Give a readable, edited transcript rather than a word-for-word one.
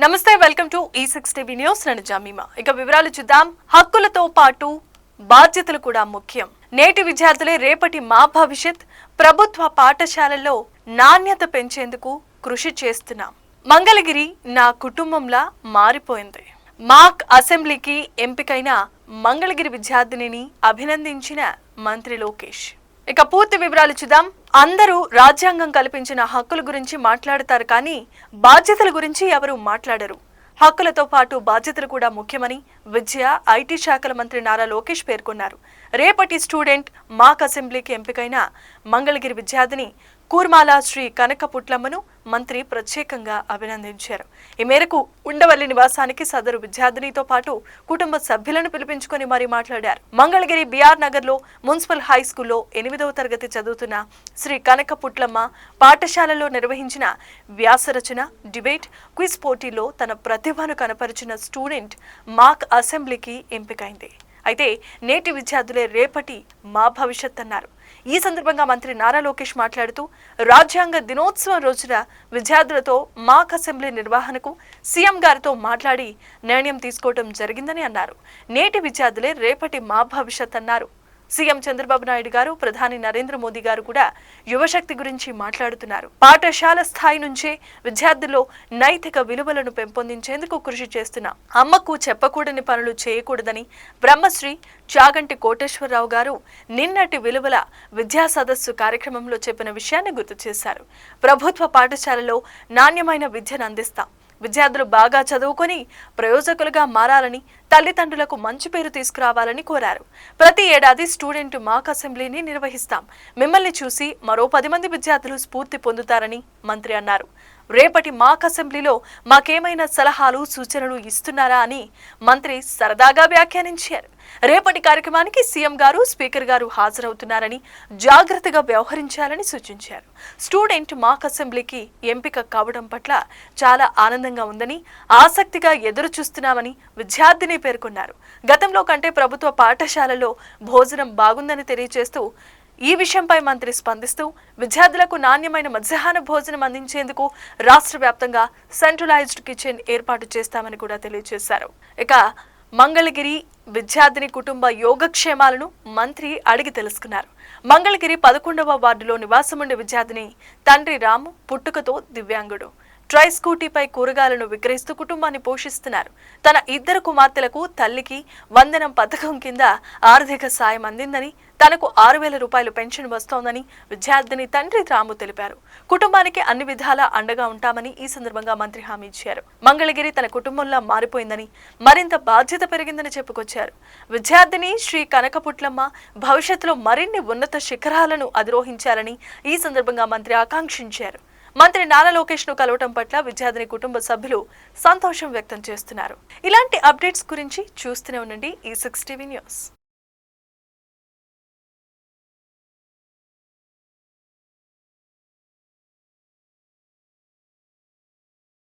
నమస్తే, welcome to E6 TV news. నేను Jemimah. ఇక వివరాలు చూద్దాం. హక్కులతో పాటు బాధ్యతలు కూడా ముఖ్యం. నేటి విద్యార్థులే రేపటి మా భవిష్యత్. ప్రభుత్వ పాఠశాలల్లో నాణ్యత పెంచేందుకు కృషి చేస్తున్నాం. మంగళగిరి నా కుటుంబంలా మారిపోయింది. మాక్ అసెంబ్లీకి ఎంపికైన మంగళగిరి విద్యార్థినిని అభినందించిన మంత్రి లోకేష్. ఇక పూర్తి వివరాలు చూద్దాం. అందరూ రాజ్యాంగం కల్పించిన హక్కుల గురించి మాట్లాడతారు, కానీ బాధ్యతల గురించి ఎవరు మాట్లాడరు. హక్కులతో పాటు బాధ్యతలు కూడా ముఖ్యమని విద్య, ఐటీ శాఖల మంత్రి నారా లోకేష్ పేర్కొన్నారు. రేపటి స్టూడెంట్ మాక్ అసెంబ్లీకి ఎంపికైన మంగళగిరి విద్యార్థిని కూర్మాల శ్రీ కనకపుట్లమ్మను మంత్రి ప్రత్యేకంగా అభినందించారు. ఈ మేరకు ఉండవల్లి నివాసానికి సదరు విద్యార్థినితో పాటు కుటుంబ సభ్యులను పిలిపించుకొని మరీ మాట్లాడారు. మంగళగిరి బిఆర్ నగర్ లో మున్సిపల్ హై స్కూల్లో 8వ తరగతి చదువుతున్న శ్రీ కనకపుట్లమ్మ పాఠశాలలో నిర్వహించిన వ్యాసరచన, డిబేట్, క్విజ్ పోటీల్లో తన ప్రతిభను కనపరిచిన స్టూడెంట్ మాక్ అసెంబ్లీకి ఎంపికైంది. అయితే నేటి విద్యార్థులే రేపటి మా భవిష్యత్ అన్నారు. ఈ సందర్భంగా మంత్రి నారా లోకేష్ మాట్లాడుతూ, రాజ్యాంగ దినోత్సవం రోజున విద్యార్థులతో మాక్ అసెంబ్లీ నిర్వహణకు సీఎం గారితో మాట్లాడి నిర్ణయం తీసుకోవడం జరిగిందని అన్నారు. నేటి విద్యార్థులే రేపటి మా భవిష్యత్ అన్నారు. సీఎం చంద్రబాబు నాయుడు గారు, ప్రధాని నరేంద్ర మోదీ గారు కూడా యువశక్తి గురించి మాట్లాడుతున్నారు. పాఠశాల స్థాయి నుంచే విద్యార్థుల్లో నైతిక విలువలను పెంపొందించేందుకు కృషి చేస్తున్నా. అమ్మకు చెప్పకూడని పనులు చేయకూడదని బ్రహ్మశ్రీ చాగంటి కోటేశ్వరరావు గారు నిన్నటి విలువల విద్యా సదస్సు కార్యక్రమంలో చెప్పిన విషయాన్ని గుర్తు చేశారు. ప్రభుత్వ పాఠశాలలో నాణ్యమైన విద్యను అందిస్తాం. విద్యార్థులు బాగా చదువుకొని ప్రయోజకులుగా మారాలని, తల్లిదండ్రులకు మంచి పేరు తీసుకురావాలని కోరారు. ప్రతి ఏడాది స్టూడెంట్ మాక్ అసెంబ్లీని నిర్వహిస్తాం. మిమ్మల్ని చూసి మరో 10 మంది విద్యార్థులు స్ఫూర్తి పొందుతారని మంత్రి అన్నారు. రేపటి మాక్ అసెంబ్లీలో మాకేమైనా సలహాలు, సూచనలు ఇస్తున్నారా అని మంత్రి సరదాగా వ్యాఖ్యానించారు. రేపటి కార్యక్రమానికి సీఎం గారు, స్పీకర్ గారు హాజరవుతున్నారని, జాగ్రత్తగా వ్యవహరించాలని సూచించారు. స్టూడెంట్ మాక్ అసెంబ్లీకి ఎంపిక కావడం పట్ల చాలా ఆనందంగా ఉందని, ఆసక్తిగా ఎదురు చూస్తున్నామని విద్యార్థిని పేర్కొన్నారు. గతంలో కంటే ప్రభుత్వ పాఠశాలలో భోజనం బాగుందని తెలియజేస్తూ, ఈ విషయంపై మంత్రి స్పందిస్తూ, విద్యార్థులకు నాణ్యమైన మధ్యాహ్న భోజనం అందించేందుకు రాష్ట్ర వ్యాప్తంగా సెంట్రలైజ్డ్ కిచెన్ ఏర్పాటు చేస్తామని కూడా తెలియజేశారు. ఇక మంగళగిరి విద్యార్థిని కుటుంబ యోగక్షేమాలను మంత్రి అడిగి తెలుసుకున్నారు. మంగళగిరి 11వ వార్డులో నివాసముండే విద్యార్థిని తండ్రి రాము పుట్టుకతో దివ్యాంగుడు. ట్రై స్కూటీపై కూరగాయలను విక్రయిస్తూ కుటుంబాన్ని పోషిస్తున్నారు. తన 2 కుమార్తెలకు తల్లికి వందనం పథకం కింద ఆర్థిక సాయం అందిందని, తనకు 6,000 రూపాయలు పెన్షన్ వస్తోందని విద్యార్థిని తండ్రి రాము తెలిపారు. కుటుంబానికి అన్ని విధాలా అండగా ఉంటామని ఈ సందర్భంగా మంత్రి హామీ ఇచ్చారు. మంగళగిరి తన కుటుంబంలో మారిపోయిందని, మరింత బాధ్యత పెరిగిందని చెప్పుకొచ్చారు. విద్యార్థిని శ్రీ కనకపుట్లమ్మ భవిష్యత్తులో మరిన్ని ఉన్నత శిఖరాలను అధిరోహించాలని ఈ సందర్భంగా మంత్రి ఆకాంక్షించారు. మంత్రి నారా లోకేష్ ను కలవటం పట్ల విద్యార్థిని కుటుంబ సభ్యులు సంతోషం వ్యక్తం చేస్తున్నారు. ఇలాంటి అప్డేట్స్ గురించి చూస్తూనే ఉండండి E6 టీవీ న్యూస్.